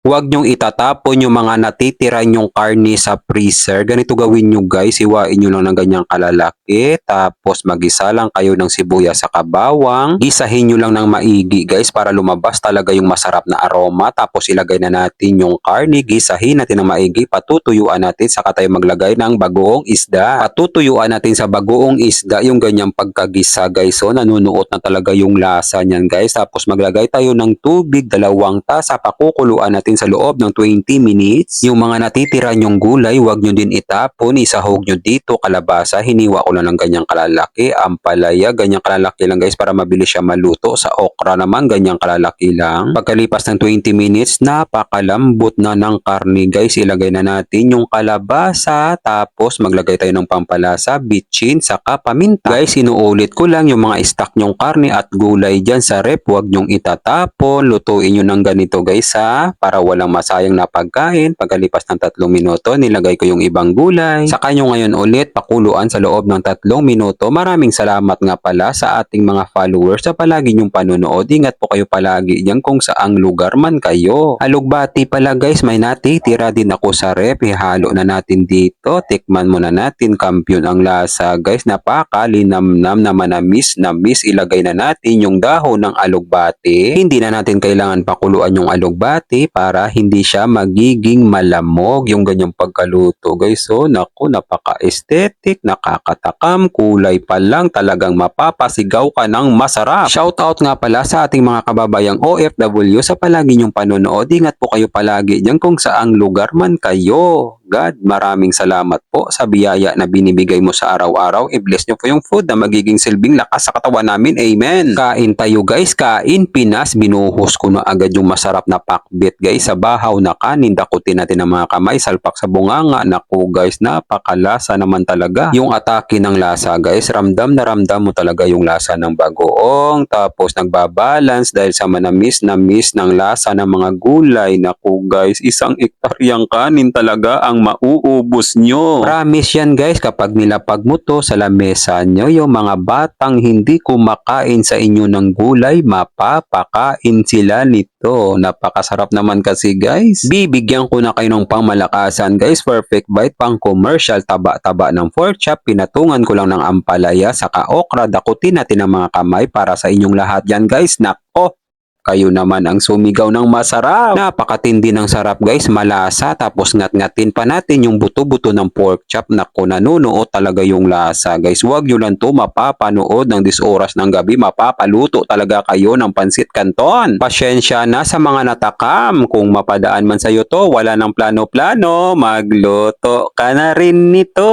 Huwag nyong itatapon yung mga natitira nyong karne sa freezer. Ganito gawin nyo guys, iwain nyo lang ng ganyang kalalaki. Tapos magisa lang kayo ng sibuyas sa kabawang. Gisahin nyo lang ng maigi guys para lumabas talaga yung masarap na aroma. Tapos ilagay na natin yung karne, gisahin natin ng maigi. Patutuyuan natin, saka tayo maglagay ng bagoong isda. Patutuyuan natin sa bagoong isda yung ganyang pagkagisa guys. So nanunuot na talaga yung lasa niyan guys. Tapos maglagay tayo ng tubig, 2 tasa, pakukuluan natin sa loob ng 20 minutes. Yung mga natitira nyong gulay, huwag nyo din itapon. Isahog nyo dito, kalabasa, hiniwa ko lang ng ganyang kalalaki. Ampalaya, ganyang kalalaki lang guys para mabilis siya maluto. Sa okra naman, ganyang kalalaki lang. Pagkalipas ng 20 minutes, napakalambot na ng karne guys. Ilagay na natin yung kalabasa, tapos maglagay tayo ng pampalasa, bitchin, saka paminta. Guys, inuulit ko lang yung mga stock nyong karne at gulay dyan sa rep. Huwag nyong itatapon. Lutuin nyo ng ganito guys ha, para walang masayang na pagkain. Pagkalipas ng 3 minuto, nilagay ko yung ibang gulay. Saka nyo ngayon ulit pakuluan sa loob ng 3 minuto. Maraming salamat nga pala sa ating mga followers sa palagi nyong panunood. Ingat po kayo palagi dyan kung saang lugar man kayo. Alugbati pala guys, may natitira din ako sa rep. Ihalo na natin dito. Tikman muna natin, kampiyon ang lasa guys. Napakalinamnam na manamis na miss. Ilagay na natin yung dahon ng alugbati. Hindi na natin kailangan pakuluan yung alugbati para hindi siya magiging malamog yung ganyang pagkaluto guys. So naku, napaka-aesthetic, nakakatakam, kulay pa lang talagang mapapasigaw ka ng masarap. Shoutout nga pala sa ating mga kababayang OFW sa palagi nyong panonood. Ingat po kayo palagi dyan kung saang lugar man kayo. God, maraming salamat po sa biyaya na binibigay mo sa araw-araw. I-bless nyo po yung food na magiging silbing lakas sa katawan namin. Amen. Kain tayo guys, kain Pinas. Binuhos ko na agad yung masarap na pakbit guys sa bahaw na kanin. Dakutin natin ang mga kamay, salpak sa bunganga. Naku guys, napakalasa naman talaga. Yung atake ng lasa guys, ramdam na ramdam mo talaga yung lasa ng bagoong. Tapos nagbabalance dahil sa manamis na miss ng lasa ng mga gulay. Naku guys, isang ektaryang kanin talaga ang mauubos nyo. Promise yan guys, kapag nilapag mo to sa lamesa nyo, yung mga batang hindi kumakain sa inyo ng gulay, mapapakain sila nito. Napakasarap naman kasi guys. Bibigyan ko na kayo ng pangmalakasan guys. Perfect bite, pang commercial, taba-taba ng pork chop. Pinatungan ko lang ng ampalaya, saka okra. Dakutin natin ang mga kamay para sa inyong lahat yan guys. Nako, kayo naman ang sumigaw ng masarap. Napakatindi ng sarap guys, malasa. Tapos ngat-ngatin pa natin yung buto-buto ng pork chop. Naku, nanunuot talaga yung lasa guys. Huwag nyo lang to mapapanood ng 10 oras ng gabi. Mapapaluto talaga kayo ng pansit canton. Pasyensya na sa mga natakam. Kung mapadaan man sa'yo to, wala ng plano-plano, magluto ka na rin nito.